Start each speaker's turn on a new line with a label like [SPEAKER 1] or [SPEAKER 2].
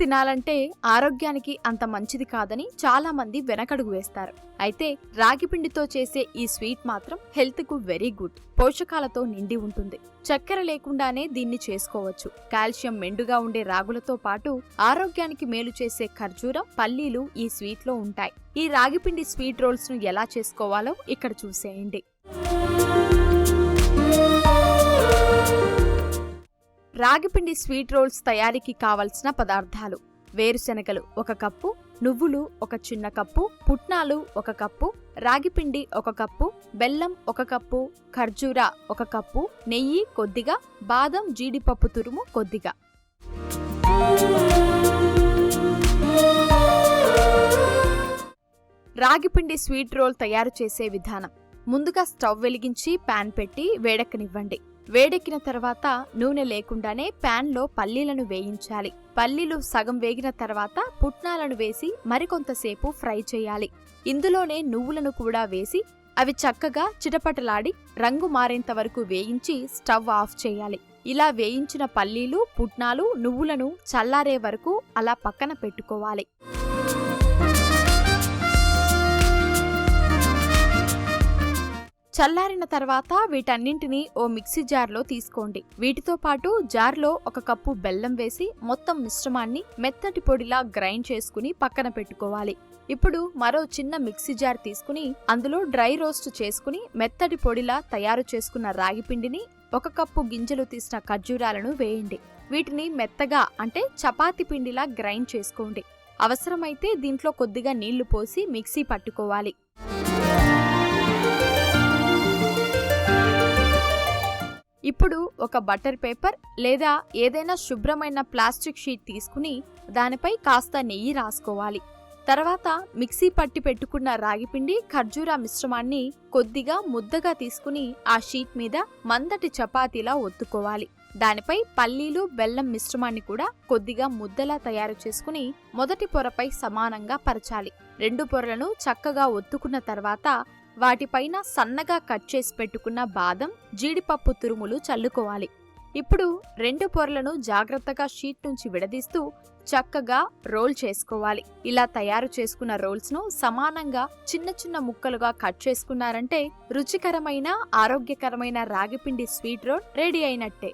[SPEAKER 1] తినాలంటే ఆరోగ్యానికి అంత మంచిది కాదని చాలా మంది వెనకడుగు వేస్తారు. అయితే రాగిపిండితో చేసే ఈ స్వీట్ మాత్రం హెల్త్ కు వెరీ గుడ్. పోషకాలతో నిండి ఉంటుంది. చక్కెర లేకుండానే దీన్ని చేసుకోవచ్చు. కాల్షియం మెండుగా ఉండే రాగులతో పాటు ఆరోగ్యానికి మేలు చేసే ఖర్జూరం, పల్లీలు ఈ స్వీట్ లో ఉంటాయి. ఈ రాగిపిండి స్వీట్ రోల్స్ ను ఎలా చేసుకోవాలో ఇక్కడ చూసేయండి. రాగిపిండి స్వీట్ రోల్స్ తయారీకి కావలసిన పదార్థాలు: వేరుశెనగలు 1 కప్పు, నువ్వులు 1 చిన్న కప్పు, పుట్నాలు 1 కప్పు, రాగిపిండి 1 కప్పు, బెల్లం 1 కప్పు, ఖర్జూర 1 కప్పు, నెయ్యి కొద్దిగా, బాదం జీడిపప్పు తురుము కొద్దిగా. రాగిపిండి స్వీట్ రోల్ తయారు చేసే విధానం: ముందుగా స్టవ్ వెలిగించి పాన్ పెట్టి వేడెక్కనివ్వండి. వేడెక్కిన తర్వాత నూనె లేకుండానే ప్యాన్లో పల్లీలను వేయించాలి. పల్లీలు సగం వేగిన తర్వాత పుట్నాలను వేసి మరికొంతసేపు ఫ్రై చేయాలి. ఇందులోనే నువ్వులను కూడా వేసి అవి చక్కగా చిటపటలాడి రంగు మారేంత వరకు వేయించి స్టవ్ ఆఫ్ చేయాలి. ఇలా వేయించిన పల్లీలు, పుట్నాలు, నువ్వులను చల్లారే వరకు అలా పక్కన పెట్టుకోవాలి. చల్లారిన తర్వాత వీటన్నింటినీ ఓ మిక్సీ జార్లో తీసుకోండి. వీటితో పాటు జార్లో 1 కప్పు బెల్లం వేసి మొత్తం మిశ్రమాన్ని మెత్తటి పొడిలా గ్రైండ్ చేసుకుని పక్కన పెట్టుకోవాలి. ఇప్పుడు మరో చిన్న మిక్సీ జార్ తీసుకుని అందులో డ్రై రోస్ట్ చేసుకుని మెత్తటి పొడిలా తయారు చేసుకున్న రాగిపిండిని, 1 కప్పు గింజలు తీసిన ఖర్జూరాలను వేయండి. వీటిని మెత్తగా అంటే చపాతీ పిండిలా గ్రైండ్ చేసుకోండి. అవసరమైతే దీంట్లో కొద్దిగా నీళ్లు పోసి మిక్సీ పట్టుకోవాలి. ఇప్పుడు ఒక బటర్ పేపర్ లేదా ఏదైనా శుభ్రమైన ప్లాస్టిక్ షీట్ తీసుకుని దానిపై కాస్త నెయ్యి రాసుకోవాలి. తర్వాత మిక్సీ పట్టి పెట్టుకున్న రాగిపిండి, ఖర్జూర మిశ్రమాన్ని కొద్దిగా ముద్దగా తీసుకుని ఆ షీట్ మీద మందటి చపాతీలా ఒత్తుకోవాలి. దానిపై పల్లీలు, బెల్లం మిశ్రమాన్ని కూడా కొద్దిగా ముద్దలా తయారు చేసుకుని మొదటి పొరపై సమానంగా పరచాలి. 2 పొరలను చక్కగా ఒత్తుకున్న తర్వాత వాటిపైన సన్నగా కట్ చేసి పెట్టుకున్న బాదం, జీడిపప్పు తురుములు చల్లుకోవాలి. ఇప్పుడు 2 పొరలను జాగ్రత్తగా షీట్ నుంచి విడదీస్తూ చక్కగా రోల్ చేసుకోవాలి. ఇలా తయారు చేసుకున్న రోల్స్ ను సమానంగా చిన్న చిన్న ముక్కలుగా కట్ చేసుకున్నారంటే రుచికరమైన, ఆరోగ్యకరమైన రాగిపిండి స్వీట్ రోల్ రెడీ అయినట్టే.